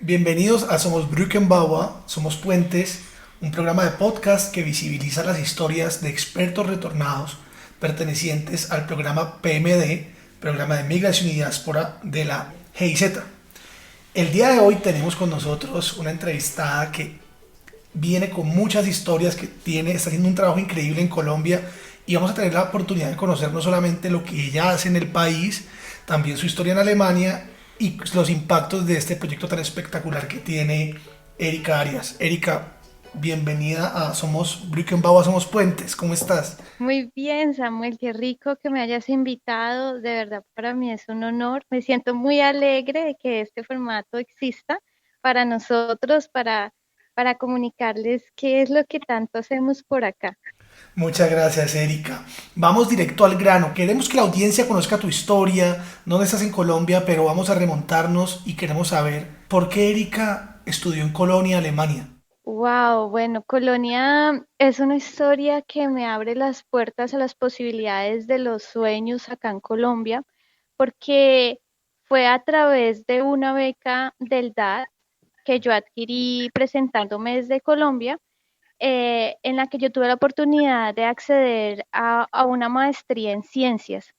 Bienvenidos a Somos Brückenbauer, Somos Puentes, un programa de podcast que visibiliza las historias de expertos retornados pertenecientes al programa PMD, Programa de Migración y Diáspora de la GIZ. El día de hoy tenemos con nosotros una entrevistada que viene con muchas historias, está haciendo un trabajo increíble en Colombia y vamos a tener la oportunidad de conocer no solamente lo que ella hace en el país, también su historia en Alemania y los impactos de este proyecto tan espectacular que tiene Erika Arias. Erika, bienvenida a Somos Brückenbauer, Somos Puentes. ¿Cómo estás? Muy bien, Samuel, qué rico que me hayas invitado. De verdad, para mí es un honor. Me siento muy alegre de que este formato exista para nosotros, para comunicarles qué es lo que tanto hacemos por acá. Muchas gracias, Erika. Vamos directo al grano. Queremos que la audiencia conozca tu historia, dónde estás en Colombia, pero vamos a remontarnos y queremos saber por qué Erika estudió en Colonia, Alemania. Wow, bueno, Colonia es una historia que me abre las puertas a las posibilidades de los sueños acá en Colombia, porque fue a través de una beca del DAD que yo adquirí presentándome desde Colombia, en la que yo tuve la oportunidad de acceder a una maestría en ciencias.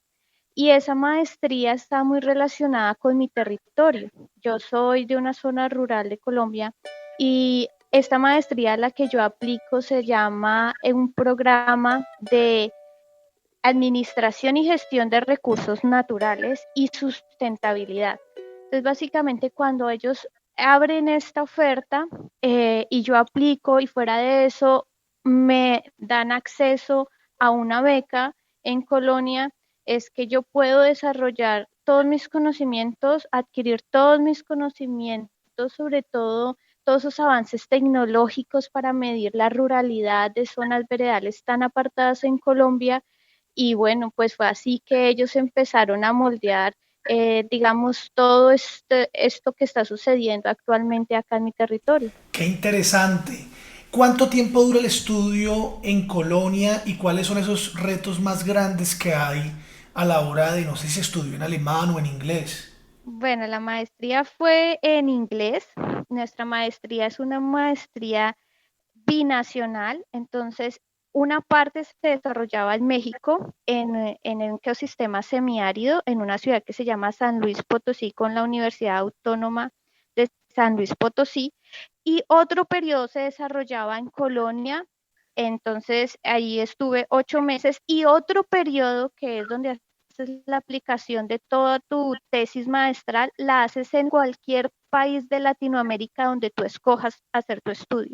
Y esa maestría está muy relacionada con mi territorio. Yo soy de una zona rural de Colombia y esta maestría a la que yo aplico se llama un programa de Administración y Gestión de Recursos Naturales y Sustentabilidad. Entonces, básicamente, cuando ellos abren esta oferta y yo aplico y fuera de eso me dan acceso a una beca en Colonia, es que yo puedo desarrollar todos mis conocimientos, adquirir todos mis conocimientos, sobre todo todos esos avances tecnológicos para medir la ruralidad de zonas veredales tan apartadas en Colombia y bueno, pues fue así que ellos empezaron a moldear, digamos, todo esto que está sucediendo actualmente acá en mi territorio. Qué interesante. ¿Cuánto tiempo dura el estudio en Colonia y cuáles son esos retos más grandes que hay a la hora de, no sé si estudió en alemán o en inglés? Bueno, la maestría fue en inglés. Nuestra maestría es una maestría binacional, entonces una parte se desarrollaba en México, en el ecosistema semiárido, en una ciudad que se llama San Luis Potosí, con la Universidad Autónoma de San Luis Potosí, y otro periodo se desarrollaba en Colonia, entonces ahí estuve 8 meses, y otro periodo que es donde haces la aplicación de toda tu tesis maestral, la haces en cualquier país de Latinoamérica donde tú escojas hacer tu estudio.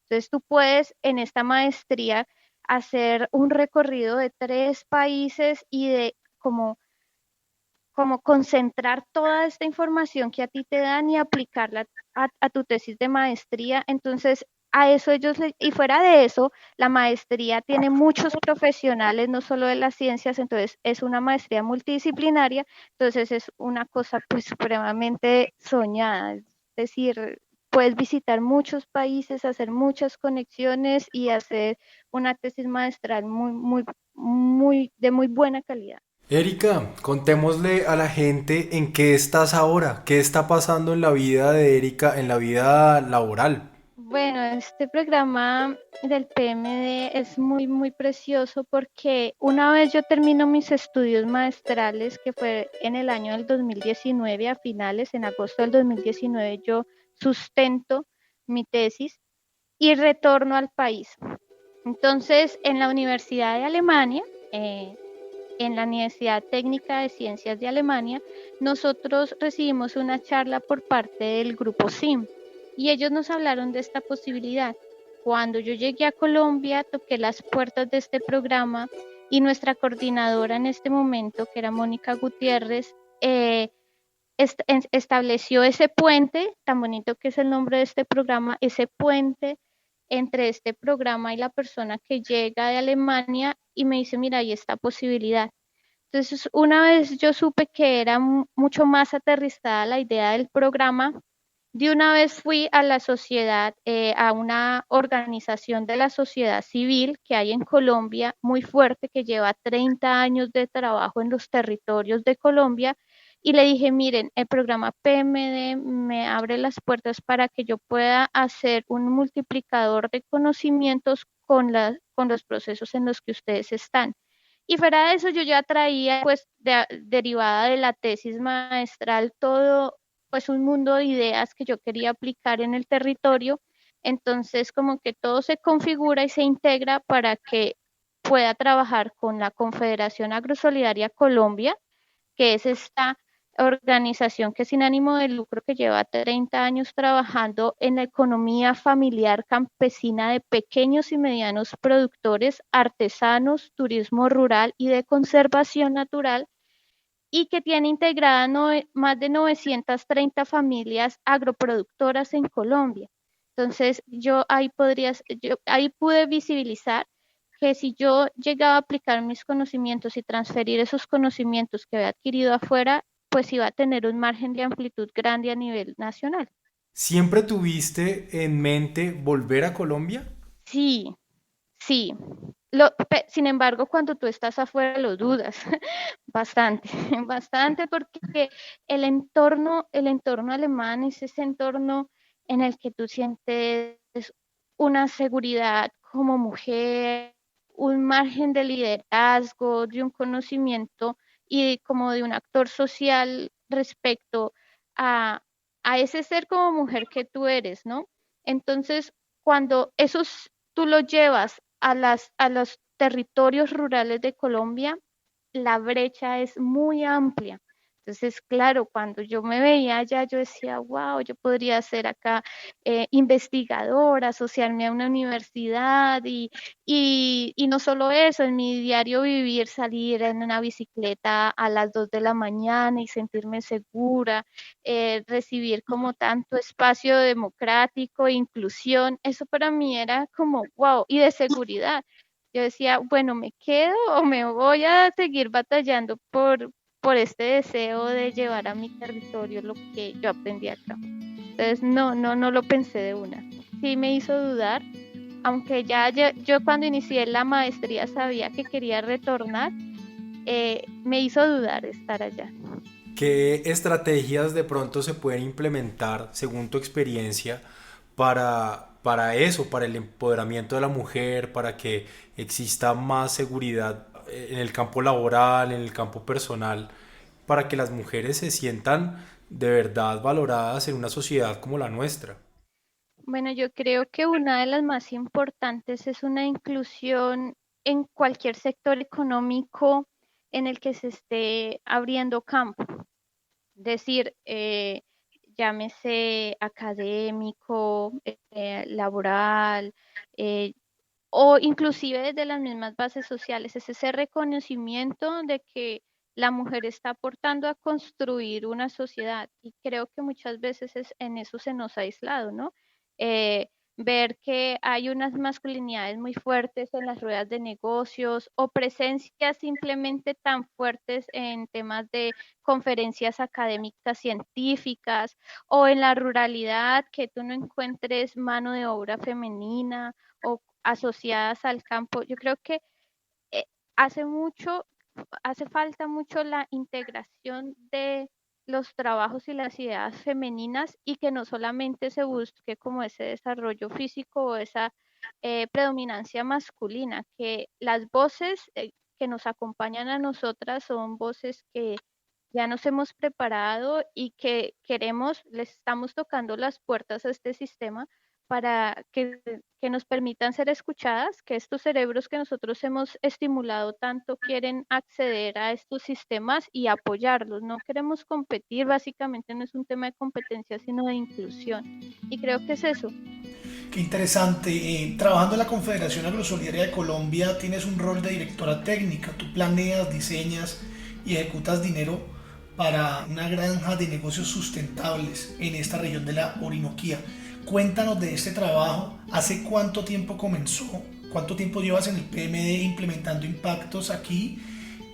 Entonces tú puedes en esta maestría hacer un recorrido de 3 países y de como concentrar toda esta información que a ti te dan y aplicarla a tu tesis de maestría. Entonces, a eso y fuera de eso, la maestría tiene muchos profesionales, no solo de las ciencias, entonces es una maestría multidisciplinaria, entonces es una cosa pues supremamente soñada, es decir, puedes visitar muchos países, hacer muchas conexiones y hacer una tesis maestral de muy buena calidad. Erika, contémosle a la gente en qué estás ahora, qué está pasando en la vida de Erika, en la vida laboral. Bueno, este programa del PMD es muy precioso porque una vez yo termino mis estudios maestrales, que fue en el año del 2019, a finales, en agosto del 2019, yo sustento mi tesis y retorno al país. Entonces, en la Universidad de Alemania, eh, en la Universidad Técnica de Ciencias de Alemania, nosotros recibimos una charla por parte del grupo SIM y ellos nos hablaron de esta posibilidad. Cuando yo llegué a Colombia, toqué las puertas de este programa y nuestra coordinadora en este momento, que era Mónica Gutiérrez, estableció ese puente, tan bonito que es el nombre de este programa, ese puente entre este programa y la persona que llega de Alemania y me dice, mira, hay esta posibilidad. Entonces, una vez yo supe que era mucho más aterrizada la idea del programa, de una vez fui a la sociedad, a una organización de la sociedad civil que hay en Colombia muy fuerte, que lleva 30 años de trabajo en los territorios de Colombia, y le dije, miren, el programa PMD me abre las puertas para que yo pueda hacer un multiplicador de conocimientos con los procesos en los que ustedes están. Y fuera de eso, yo ya traía, pues, derivada de la tesis maestral, todo, pues, un mundo de ideas que yo quería aplicar en el territorio. Entonces, como que todo se configura y se integra para que pueda trabajar con la Confederación Agrosolidaria Colombia, que es esta organización que es sin ánimo de lucro que lleva 30 años trabajando en la economía familiar campesina de pequeños y medianos productores, artesanos, turismo rural y de conservación natural, y que tiene integrada más de 930 familias agroproductoras en Colombia. Entonces, yo ahí pude visibilizar que si yo llegaba a aplicar mis conocimientos y transferir esos conocimientos que había adquirido afuera, pues iba a tener un margen de amplitud grande a nivel nacional. ¿Siempre tuviste en mente volver a Colombia? Sí, sí. Sin embargo, cuando tú estás afuera lo dudas bastante, bastante, porque el entorno alemán es ese entorno en el que tú sientes una seguridad como mujer, un margen de liderazgo, de un conocimiento y como de un actor social respecto a, a ese ser como mujer que tú eres, ¿no? Entonces, cuando tú lo llevas a los territorios rurales de Colombia, la brecha es muy amplia. Entonces, claro, cuando yo me veía allá, yo decía, wow, yo podría ser acá investigadora, asociarme a una universidad y no solo eso, en mi diario vivir, salir en una bicicleta a las 2 de la mañana y sentirme segura, recibir como tanto espacio democrático, inclusión, eso para mí era como wow, y de seguridad. Yo decía, bueno, ¿me quedo o me voy a seguir batallando por este deseo de llevar a mi territorio lo que yo aprendí acá? Entonces, no lo pensé de una. Sí me hizo dudar, aunque yo cuando inicié la maestría sabía que quería retornar, me hizo dudar estar allá. ¿Qué estrategias de pronto se pueden implementar, según tu experiencia, para eso, para el empoderamiento de la mujer, para que exista más seguridad en el campo laboral, en el campo personal, para que las mujeres se sientan de verdad valoradas en una sociedad como la nuestra? Bueno, yo creo que una de las más importantes es una inclusión en cualquier sector económico en el que se esté abriendo campo. Decir, llámese académico, laboral, eh, o inclusive desde las mismas bases sociales, es ese reconocimiento de que la mujer está aportando a construir una sociedad, y creo que muchas veces en eso se nos ha aislado, ¿no? Eh, Ver que hay unas masculinidades muy fuertes en las ruedas de negocios o presencias simplemente tan fuertes en temas de conferencias académicas científicas, o en la ruralidad que tú no encuentres mano de obra femenina o asociadas al campo. Yo creo que eh, hace mucho, hace falta mucho la integración de los trabajos y las ideas femeninas, y que no solamente se busque como ese desarrollo físico o esa predominancia masculina, que las voces que nos acompañan a nosotras son voces que ya nos hemos preparado y que les estamos tocando las puertas a este sistema para que nos permitan ser escuchadas, que estos cerebros que nosotros hemos estimulado tanto quieren acceder a estos sistemas y apoyarlos. No queremos competir, básicamente no es un tema de competencia, sino de inclusión. Y creo que es eso. Qué interesante. Trabajando en la Confederación Agrosolidaria de Colombia tienes un rol de directora técnica. Tú planeas, diseñas y ejecutas dinero para una granja de negocios sustentables en esta región de la Orinoquía. Cuéntanos de este trabajo. ¿Hace cuánto tiempo comenzó? ¿Cuánto tiempo llevas en el PMD implementando impactos aquí?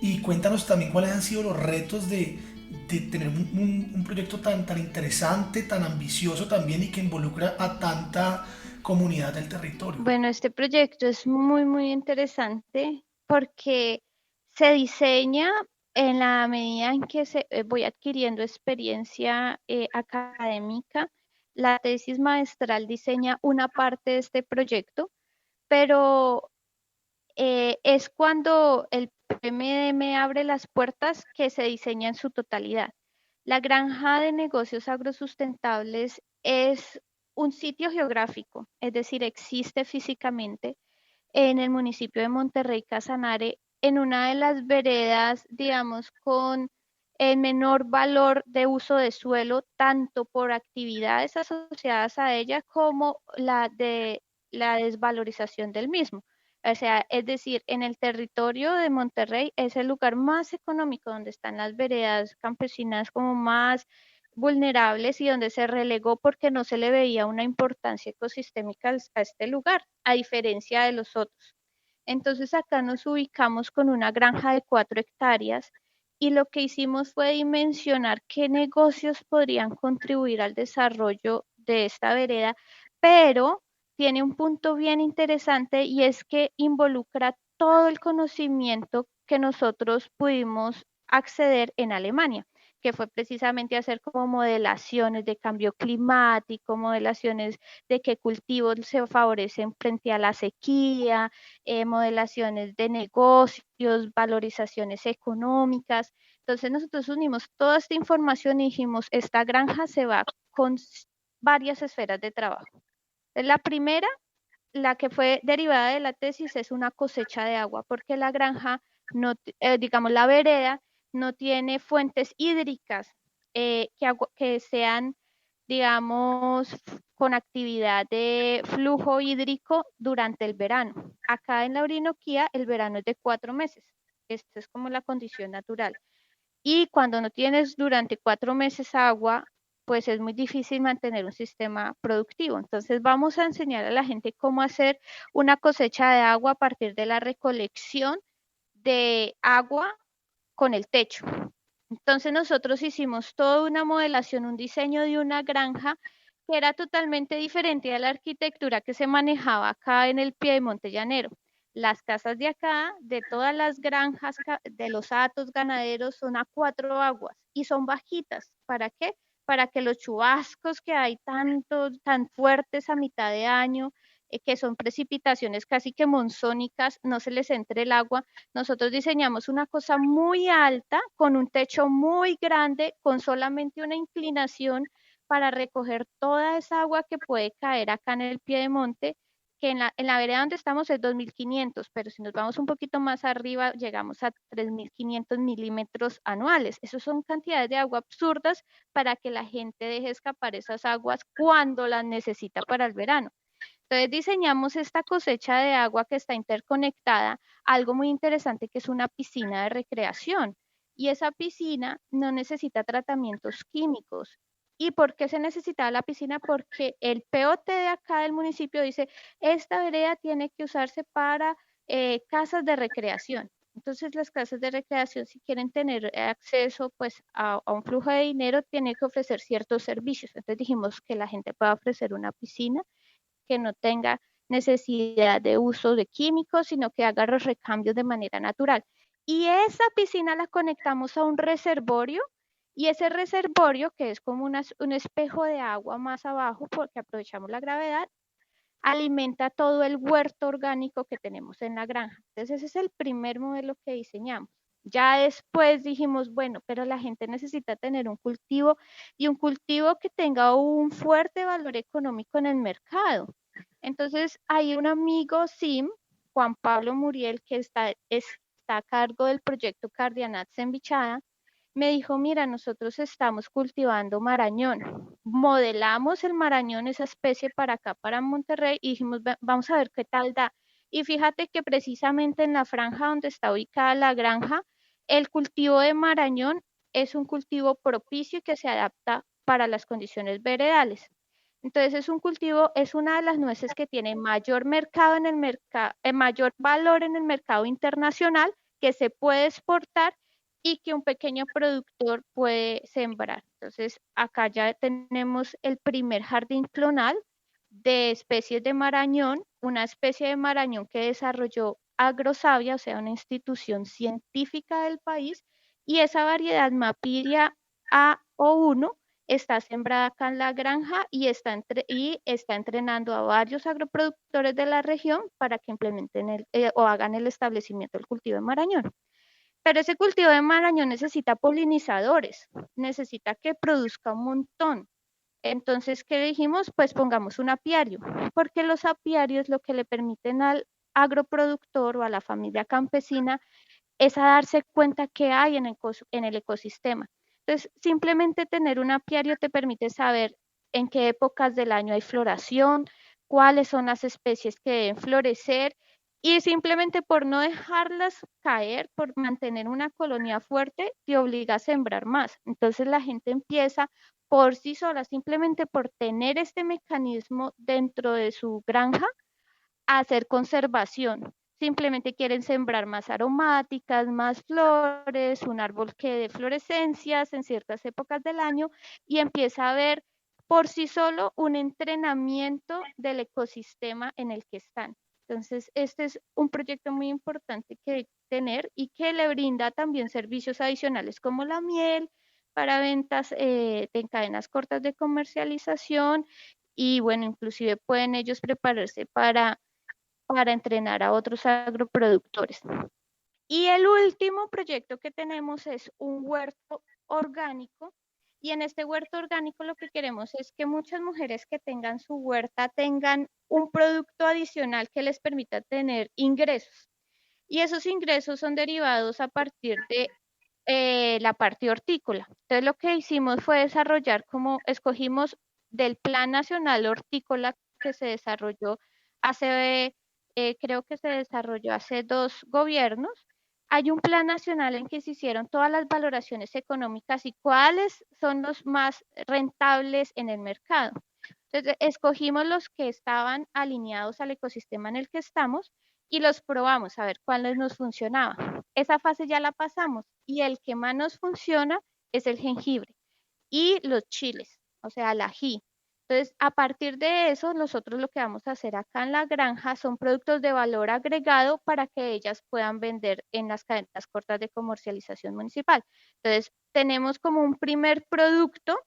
Y cuéntanos también cuáles han sido los retos de tener un proyecto tan interesante, tan ambicioso también y que involucra a tanta comunidad del territorio. Bueno, este proyecto es muy, muy interesante porque se diseña en la medida en que voy adquiriendo experiencia académica, la tesis maestral diseña una parte de este proyecto, pero es cuando el PMDM abre las puertas que se diseña en su totalidad. La granja de negocios agrosustentables es un sitio geográfico, es decir, existe físicamente en el municipio de Monterrey Casanare, en una de las veredas, digamos, con el menor valor de uso de suelo, tanto por actividades asociadas a ella como la de la desvalorización del mismo. O sea, es decir, en el territorio de Monterrey es el lugar más económico donde están las veredas campesinas como más vulnerables y donde se relegó porque no se le veía una importancia ecosistémica a este lugar, a diferencia de los otros. Entonces acá nos ubicamos con una granja de 4 hectáreas y lo que hicimos fue dimensionar qué negocios podrían contribuir al desarrollo de esta vereda, pero tiene un punto bien interesante y es que involucra todo el conocimiento que nosotros pudimos acceder en Alemania, que fue precisamente hacer como modelaciones de cambio climático, modelaciones de qué cultivos se favorecen frente a la sequía, modelaciones de negocios, valorizaciones económicas. Entonces nosotros unimos toda esta información y dijimos, esta granja se va con varias esferas de trabajo. La primera, la que fue derivada de la tesis, es una cosecha de agua, porque la granja, no, digamos, la vereda, no tiene fuentes hídricas que sean, digamos, con actividad de flujo hídrico durante el verano. Acá en la Orinoquía, el verano es de 4 meses. Esta es como la condición natural. Y cuando no tienes durante 4 meses agua, pues es muy difícil mantener un sistema productivo. Entonces vamos a enseñar a la gente cómo hacer una cosecha de agua a partir de la recolección de agua con el techo. Entonces nosotros hicimos toda una modelación, un diseño de una granja que era totalmente diferente a la arquitectura que se manejaba acá en el Piedemonte Llanero. Las casas de acá, de todas las granjas de los hatos ganaderos, son a 4 aguas y son bajitas. ¿Para qué? Para que los chubascos que hay tan fuertes a mitad de año, que son precipitaciones casi que monzónicas, no se les entre el agua. Nosotros diseñamos una cosa muy alta, con un techo muy grande, con solamente una inclinación para recoger toda esa agua que puede caer acá en el Piedemonte, que en la vereda donde estamos es 2.500, pero si nos vamos un poquito más arriba, llegamos a 3.500 milímetros anuales. Esas son cantidades de agua absurdas para que la gente deje escapar esas aguas cuando las necesita para el verano. Entonces diseñamos esta cosecha de agua que está interconectada, algo muy interesante que es una piscina de recreación. Y esa piscina no necesita tratamientos químicos. ¿Y por qué se necesitaba la piscina? Porque el POT de acá del municipio dice, esta vereda tiene que usarse para casas de recreación. Entonces las casas de recreación, si quieren tener acceso pues a un flujo de dinero, tienen que ofrecer ciertos servicios. Entonces dijimos que la gente pueda ofrecer una piscina que no tenga necesidad de uso de químicos, sino que haga los recambios de manera natural. Y esa piscina la conectamos a un reservorio y ese reservorio, que es como un espejo de agua más abajo, porque aprovechamos la gravedad, alimenta todo el huerto orgánico que tenemos en la granja. Entonces ese es el primer modelo que diseñamos. Ya después dijimos, bueno, pero la gente necesita tener un cultivo y un cultivo que tenga un fuerte valor económico en el mercado. Entonces hay un amigo SIM, Juan Pablo Muriel, que está a cargo del proyecto Cardianats en Bichada, me dijo, mira, nosotros estamos cultivando marañón. Modelamos el marañón, esa especie para acá, para Monterrey, y dijimos, vamos a ver qué tal da. Y fíjate que precisamente en la franja donde está ubicada la granja, el cultivo de marañón es un cultivo propicio y que se adapta para las condiciones veredales. Entonces es un cultivo, es una de las nueces que tiene mayor mercado en el mercado, mayor valor en el mercado internacional, que se puede exportar y que un pequeño productor puede sembrar. Entonces, acá ya tenemos el primer jardín clonal de especies de marañón, una especie de marañón que desarrolló Agrosavia, o sea, una institución científica del país, Y esa variedad Mapiria A01 está sembrada acá en la granja y está entrenando a varios agroproductores de la región para que implementen o hagan el establecimiento del cultivo de marañón. Pero ese cultivo de marañón necesita polinizadores, necesita que produzca un montón. Entonces, ¿qué dijimos? Pues pongamos un apiario, porque los apiarios lo que le permiten al agroproductor o a la familia campesina es a darse cuenta qué hay en el ecosistema. Entonces, simplemente tener un apiario te permite saber en qué épocas del año hay floración, cuáles son las especies que deben florecer y simplemente por no dejarlas caer, por mantener una colonia fuerte, te obliga a sembrar más. Entonces la gente empieza por sí sola, simplemente por tener este mecanismo dentro de su granja, a hacer conservación. Simplemente quieren sembrar más aromáticas, más flores, un árbol que dé florescencias en ciertas épocas del año y empieza a ver por sí solo un entrenamiento del ecosistema en el que están. Entonces, este es un proyecto muy importante que tener y que le brinda también servicios adicionales como la miel para ventas en cadenas cortas de comercialización y bueno, inclusive pueden ellos prepararse para entrenar a otros agroproductores. Y el último proyecto que tenemos es un huerto orgánico. Y en este huerto orgánico lo que queremos es que muchas mujeres que tengan su huerta tengan un producto adicional que les permita tener ingresos. Y esos ingresos son derivados a partir de la parte hortícola. Entonces lo que hicimos fue desarrollar como escogimos del Plan Nacional Hortícola que se desarrolló hace, creo que se desarrolló hace 2 gobiernos. Hay un plan nacional en que se hicieron todas las valoraciones económicas y cuáles son los más rentables en el mercado. Entonces, escogimos los que estaban alineados al ecosistema en el que estamos y los probamos a ver cuáles nos funcionaban. Esa fase ya la pasamos y el que más nos funciona es el jengibre y los chiles, o sea, el ají. Entonces, a partir de eso, nosotros lo que vamos a hacer acá en la granja son productos de valor agregado para que ellas puedan vender en las cadenas cortas de comercialización municipal. Entonces, tenemos como un primer producto,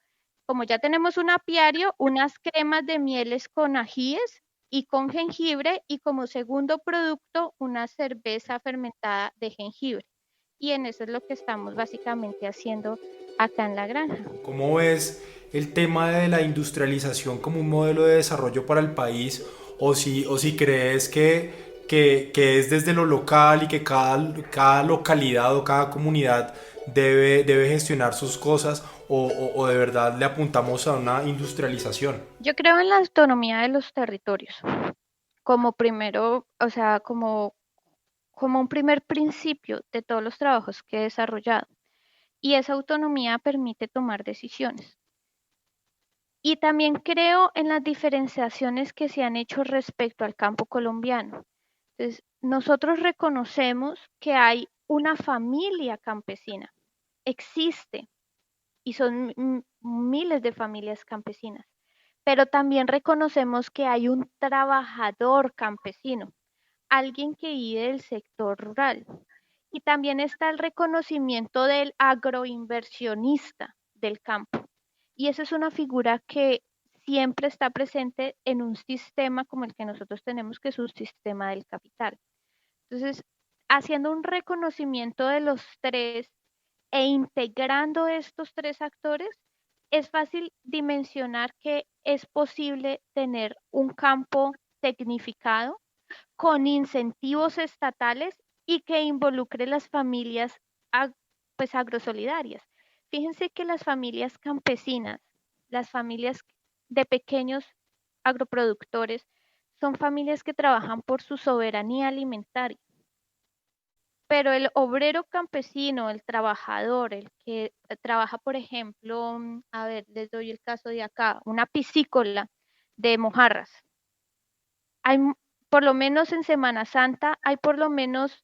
como ya tenemos un apiario, unas cremas de mieles con ajíes y con jengibre y como segundo producto una cerveza fermentada de jengibre. Y en eso es lo que estamos básicamente haciendo acá en la granja. ¿Cómo ves el tema de la industrialización como un modelo de desarrollo para el país? O si crees que es desde lo local y que cada localidad o cada comunidad debe gestionar sus cosas o de verdad le apuntamos a una industrialización. Yo creo en la autonomía de los territorios como primero, o sea, como un primer principio de todos los trabajos que he desarrollado. Y esa autonomía permite tomar decisiones. Y también creo en las diferenciaciones que se han hecho respecto al campo colombiano. Entonces, nosotros reconocemos que hay una familia campesina, existe, y son miles de familias campesinas, pero también reconocemos que hay un trabajador campesino, alguien que vive del sector rural. Y también está el reconocimiento del agroinversionista del campo. Y esa es una figura que siempre está presente en un sistema como el que nosotros tenemos, que es un sistema del capital. Entonces, haciendo un reconocimiento de los tres e integrando estos tres actores, es fácil dimensionar que es posible tener un campo tecnificado con incentivos estatales y que involucre las familias pues agrosolidarias. Fíjense que las familias campesinas, las familias de pequeños agroproductores, son familias que trabajan por su soberanía alimentaria. Pero el obrero campesino, el trabajador, el que trabaja, por ejemplo, a ver, les doy el caso de acá, una piscícola de mojarras. Hay, por lo menos en Semana Santa, hay por lo menos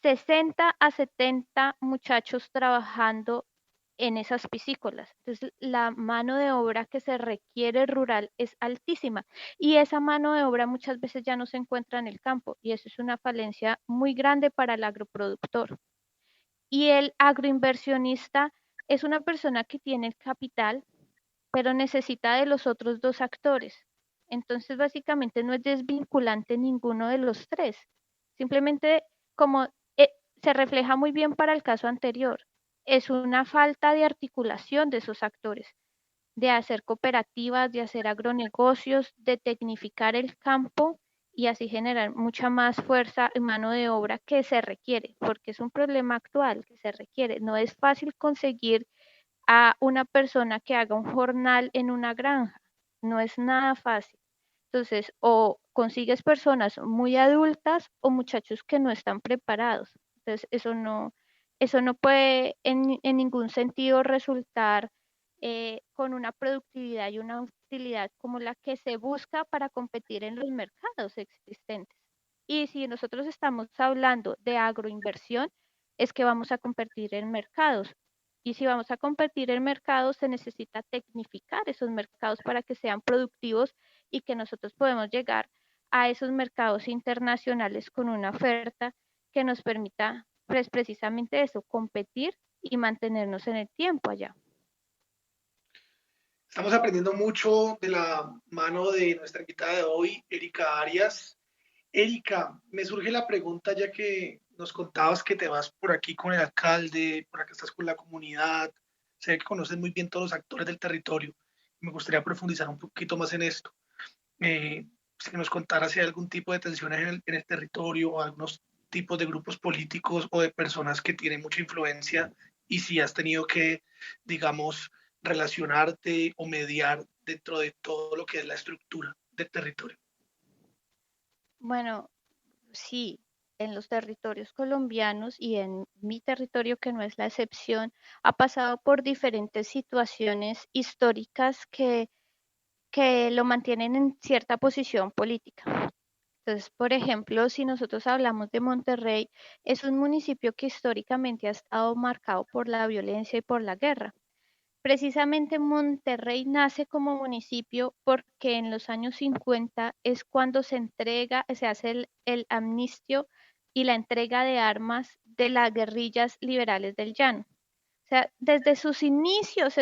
60 a 70 muchachos trabajando en esas piscícolas. Entonces, la mano de obra que se requiere rural es altísima y esa mano de obra muchas veces ya no se encuentra en el campo y eso es una falencia muy grande para el agroproductor. Y el agroinversionista es una persona que tiene el capital, pero necesita de los otros dos actores. Entonces, básicamente no es desvinculante ninguno de los tres. Simplemente, como se refleja muy bien para el caso anterior, es una falta de articulación de esos actores, de hacer cooperativas, de hacer agronegocios, de tecnificar el campo y así generar mucha más fuerza y mano de obra que se requiere, porque es un problema actual que se requiere. No es fácil conseguir a una persona que haga un jornal en una granja. No es nada fácil. Entonces, o consigues personas muy adultas o muchachos que no están preparados. Entonces, eso no puede en ningún sentido resultar con una productividad y una utilidad como la que se busca para competir en los mercados existentes. Y si nosotros estamos hablando de agroinversión, es que vamos a competir en mercados. Y si vamos a competir en mercados, se necesita tecnificar esos mercados para que sean productivos y que nosotros podemos llegar a esos mercados internacionales con una oferta que nos permita, pues precisamente eso, competir y mantenernos en el tiempo allá. Estamos aprendiendo mucho de la mano de nuestra invitada de hoy, Erika Arias. Erika, me surge la pregunta ya que nos contabas que te vas por aquí con el alcalde, por acá estás con la comunidad, sé que conoces muy bien todos los actores del territorio. Me gustaría profundizar un poquito más en esto. Si nos contaras si hay algún tipo de tensiones en el territorio o algunos tipos de grupos políticos o de personas que tienen mucha influencia y si has tenido que, digamos, relacionarte o mediar dentro de todo lo que es la estructura del territorio. Bueno, sí, en los territorios colombianos y en mi territorio, que no es la excepción, ha pasado por diferentes situaciones históricas que lo mantienen en cierta posición política. Entonces, por ejemplo, si nosotros hablamos de Monterrey, es un municipio que históricamente ha estado marcado por la violencia y por la guerra. Precisamente Monterrey nace como municipio porque en los años 50 es cuando se hace el amnistio y la entrega de armas de las guerrillas liberales del Llano. O sea, desde sus inicios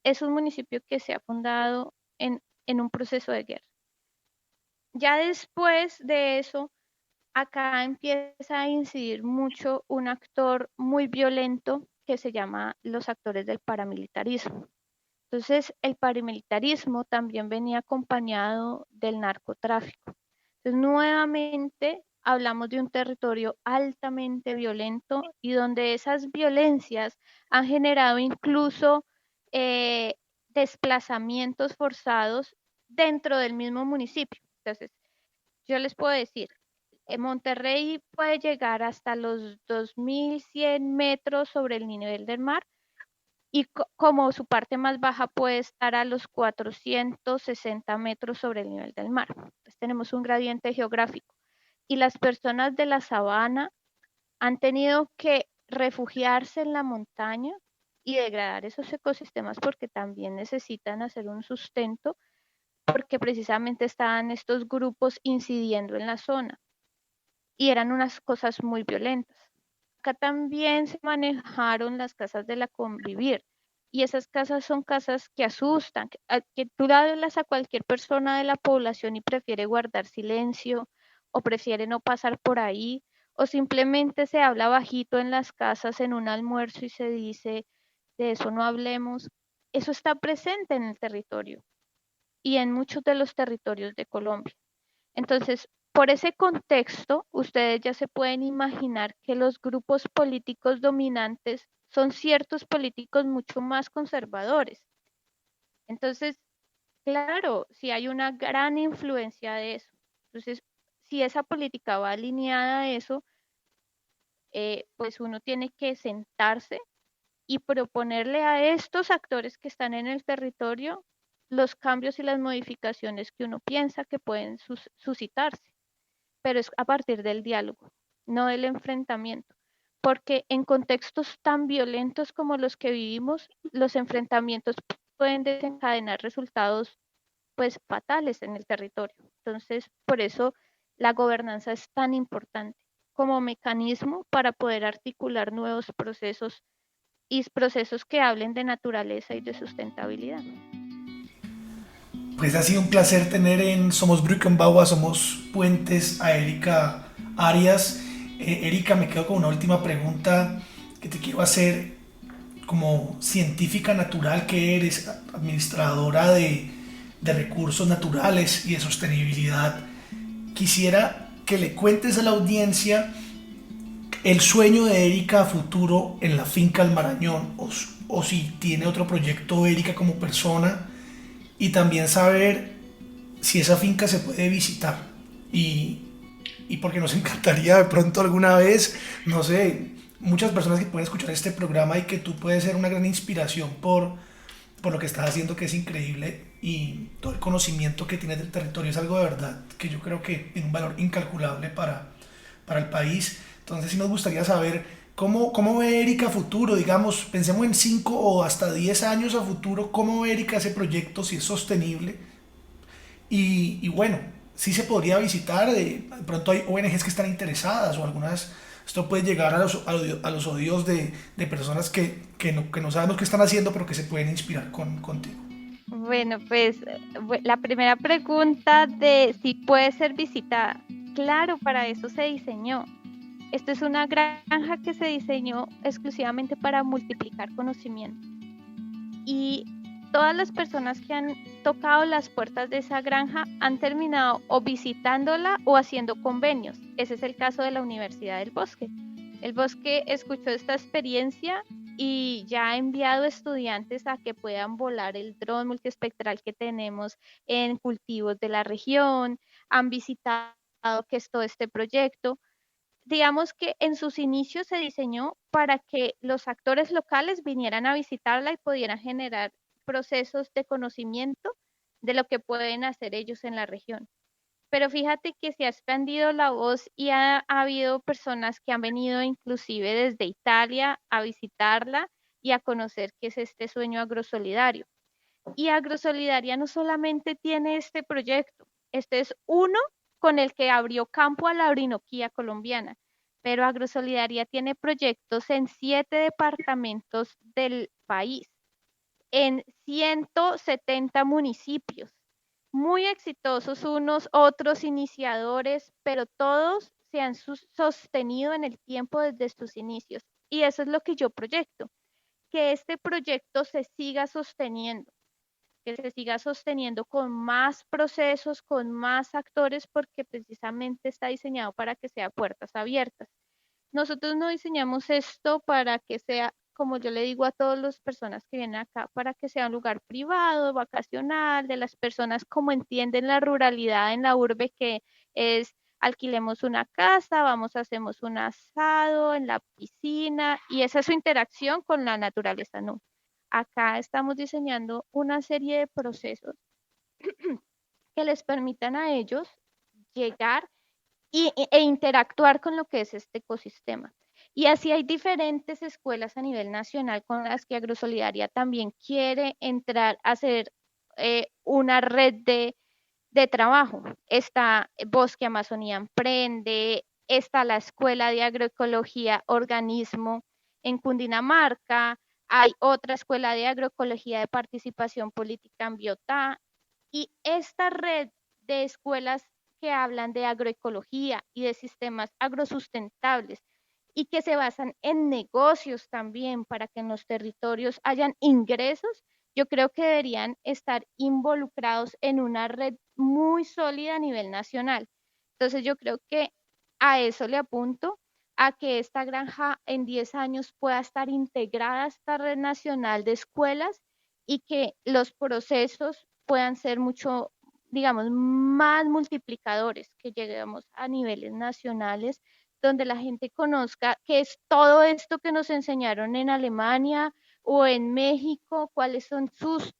es un municipio que se ha fundado en un proceso de guerra. Ya después de eso, acá empieza a incidir mucho un actor muy violento que se llama los actores del paramilitarismo. Entonces, el paramilitarismo también venía acompañado del narcotráfico. Entonces, nuevamente hablamos de un territorio altamente violento y donde esas violencias han generado incluso eh, desplazamientos forzados dentro del mismo municipio. Entonces, yo les puedo decir, en Monterrey puede llegar hasta los 2100 metros sobre el nivel del mar y como su parte más baja puede estar a los 460 metros sobre el nivel del mar. Entonces tenemos un gradiente geográfico. Y las personas de la sabana han tenido que refugiarse en la montaña y degradar esos ecosistemas porque también necesitan hacer un sustento porque precisamente estaban estos grupos incidiendo en la zona y eran unas cosas muy violentas. Acá también se manejaron las casas de la convivir y esas casas son casas que asustan, que tú le hablas a cualquier persona de la población y prefiere guardar silencio o prefiere no pasar por ahí o simplemente se habla bajito en las casas en un almuerzo y se dice de eso no hablemos. Eso está presente en el territorio y en muchos de los territorios de Colombia. Entonces, por ese contexto, ustedes ya se pueden imaginar que los grupos políticos dominantes son ciertos políticos mucho más conservadores. Entonces, claro, si hay una gran influencia de eso. Entonces, si esa política va alineada a eso, pues uno tiene que sentarse y proponerle a estos actores que están en el territorio los cambios y las modificaciones que uno piensa que pueden suscitarse, pero es a partir del diálogo, no del enfrentamiento, porque en contextos tan violentos como los que vivimos, los enfrentamientos pueden desencadenar resultados pues fatales en el territorio. Entonces, por eso la gobernanza es tan importante. como mecanismo para poder articular nuevos procesos y procesos que hablen de naturaleza y de sustentabilidad. Pues ha sido un placer tener en Somos Brückenbauer, Somos Puentes a Erika Arias. Erika, me quedo con una última pregunta que te quiero hacer. Como científica natural que eres, administradora de recursos naturales y de sostenibilidad, quisiera que le cuentes a la audiencia el sueño de Erika a futuro en la finca El Marañón, o si tiene otro proyecto Erika como persona, y también saber si esa finca se puede visitar y, y porque nos encantaría de pronto alguna vez, no sé, muchas personas que pueden escuchar este programa y que tú puedes ser una gran inspiración por lo que estás haciendo, que es increíble, y todo el conocimiento que tienes del territorio es algo de verdad que yo creo que tiene un valor incalculable para el país. Entonces sí nos gustaría saber cómo ve Erika a futuro, digamos, pensemos en 5 o hasta 10 años a futuro, cómo ve Erika ese proyecto, si es sostenible. Y bueno, sí se podría visitar, de pronto hay ONGs que están interesadas o algunas, esto puede llegar a los oídos de personas que no sabemos qué están haciendo, pero que se pueden inspirar contigo. Bueno, pues la primera pregunta de si puede ser visitada. Claro, para eso se diseñó. Esta es una granja que se diseñó exclusivamente para multiplicar conocimiento. Y todas las personas que han tocado las puertas de esa granja han terminado o visitándola o haciendo convenios. Ese es el caso de la Universidad del Bosque. El Bosque escuchó esta experiencia y ya ha enviado estudiantes a que puedan volar el dron multiespectral que tenemos en cultivos de la región, han visitado que es todo este proyecto. Digamos que en sus inicios se diseñó para que los actores locales vinieran a visitarla y pudieran generar procesos de conocimiento de lo que pueden hacer ellos en la región. Pero fíjate que se ha expandido la voz y ha habido personas que han venido inclusive desde Italia a visitarla y a conocer qué es este sueño agrosolidario. Y Agrosolidaria no solamente tiene este proyecto, este es uno con el que abrió campo a la Orinoquía colombiana, pero Agrosolidaria tiene proyectos en 7 departamentos del país, en 170 municipios, muy exitosos unos, otros iniciadores, pero todos se han sostenido en el tiempo desde sus inicios. Y eso es lo que yo proyecto, que este proyecto se siga sosteniendo, que se siga sosteniendo con más procesos, con más actores, porque precisamente está diseñado para que sea puertas abiertas. Nosotros no diseñamos esto para que sea, como yo le digo a todas las personas que vienen acá, para que sea un lugar privado, vacacional, de las personas como entienden la ruralidad en la urbe, que es alquilemos una casa, vamos, hacemos un asado en la piscina y esa es su interacción con la naturaleza, no. Acá estamos diseñando una serie de procesos que les permitan a ellos llegar e interactuar con lo que es este ecosistema. Y así hay diferentes escuelas a nivel nacional con las que Agrosolidaria también quiere entrar a hacer una red de trabajo. Está Bosque Amazonía Emprende, está la Escuela de Agroecología Organismo en Cundinamarca, hay otra Escuela de Agroecología de Participación Política en Biotá, y esta red de escuelas que hablan de agroecología y de sistemas agrosustentables y que se basan en negocios también para que en los territorios hayan ingresos, yo creo que deberían estar involucrados en una red muy sólida a nivel nacional. Entonces yo creo que a eso le apunto, a que esta granja en 10 años pueda estar integrada a esta red nacional de escuelas y que los procesos puedan ser mucho, digamos, más multiplicadores, que lleguemos a niveles nacionales donde la gente conozca qué es todo esto que nos enseñaron en Alemania o en México, cuáles son sus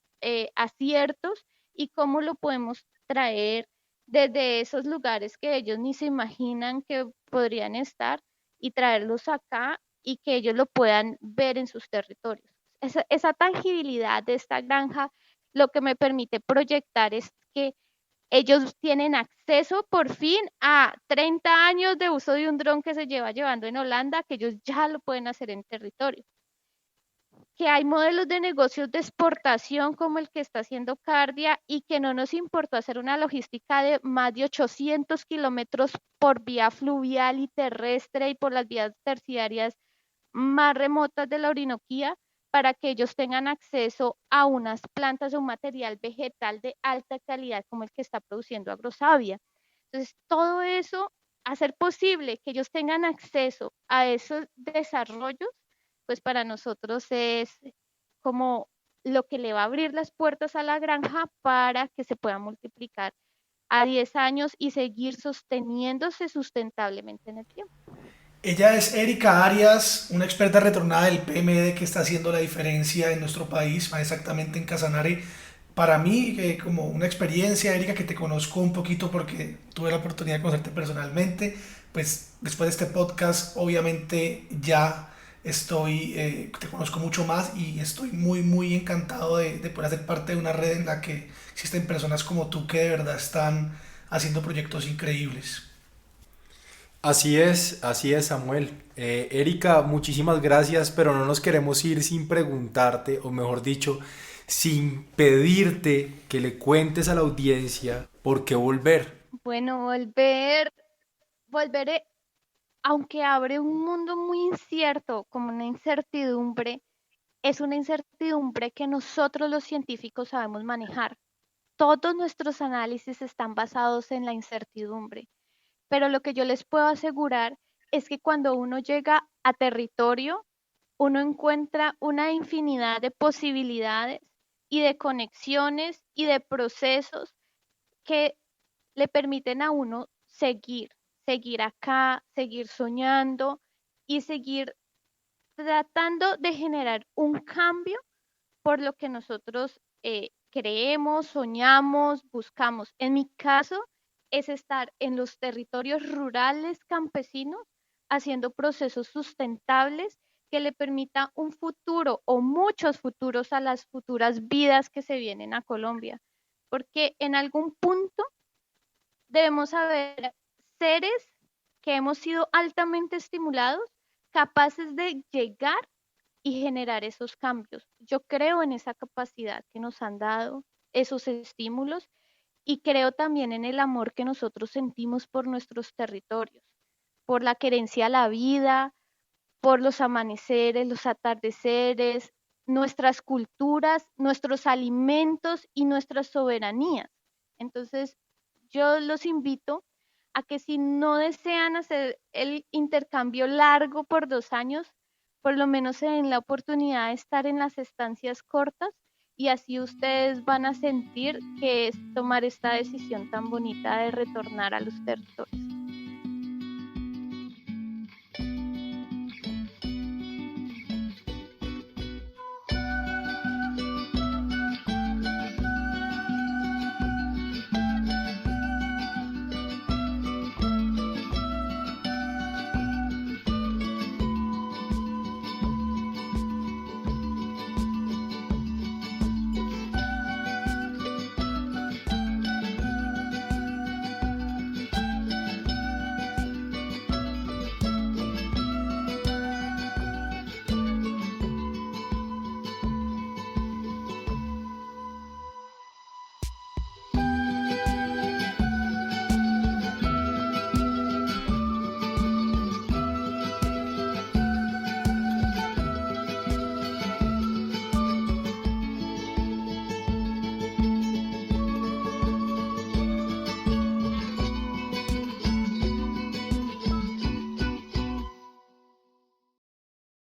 aciertos y cómo lo podemos traer desde esos lugares que ellos ni se imaginan que podrían estar y traerlos acá y que ellos lo puedan ver en sus territorios. Esa tangibilidad de esta granja lo que me permite proyectar es que Ellos tienen acceso por fin a 30 años de uso de un dron que se lleva llevando en Holanda, que ellos ya lo pueden hacer en territorio. Que hay modelos de negocios de exportación como el que está haciendo Cardia y que no nos importó hacer una logística de más de 800 kilómetros por vía fluvial y terrestre y por las vías terciarias más remotas de la Orinoquía para que ellos tengan acceso a unas plantas o un material vegetal de alta calidad como el que está produciendo Agrosavia. Entonces, todo eso, hacer posible que ellos tengan acceso a esos desarrollos, pues para nosotros es como lo que le va a abrir las puertas a la granja para que se pueda multiplicar a 10 años y seguir sosteniéndose sustentablemente en el tiempo. Ella es Erika Arias, una experta retornada del PMD que está haciendo la diferencia en nuestro país, más exactamente en Casanare. Para mí, como una experiencia, Erika, que te conozco un poquito porque tuve la oportunidad de conocerte personalmente, pues después de este podcast, obviamente ya te conozco mucho más y estoy muy, muy encantado de poder hacer parte de una red en la que existen personas como tú que de verdad están haciendo proyectos increíbles. Así es, Samuel. Erika, muchísimas gracias, pero no nos queremos ir sin preguntarte, o mejor dicho, sin pedirte que le cuentes a la audiencia por qué volver. Bueno, volveré, aunque abre un mundo muy incierto, como una incertidumbre, es una incertidumbre que nosotros los científicos sabemos manejar. Todos nuestros análisis están basados en la incertidumbre, pero lo que yo les puedo asegurar es que cuando uno llega a territorio, uno encuentra una infinidad de posibilidades y de conexiones y de procesos que le permiten a uno seguir acá, seguir soñando y seguir tratando de generar un cambio por lo que nosotros creemos, soñamos, buscamos. En mi caso, es estar en los territorios rurales campesinos haciendo procesos sustentables que le permita un futuro o muchos futuros a las futuras vidas que se vienen a Colombia. Porque en algún punto debemos haber seres que hemos sido altamente estimulados, capaces de llegar y generar esos cambios. Yo creo en esa capacidad que nos han dado esos estímulos y creo también en el amor que nosotros sentimos por nuestros territorios, por la querencia a la vida, por los amaneceres, los atardeceres, nuestras culturas, nuestros alimentos y nuestras soberanías. Entonces, yo los invito a que si no desean hacer el intercambio largo por 2 años, por lo menos se den la oportunidad de estar en las estancias cortas y así ustedes van a sentir que es tomar esta decisión tan bonita de retornar a los territorios.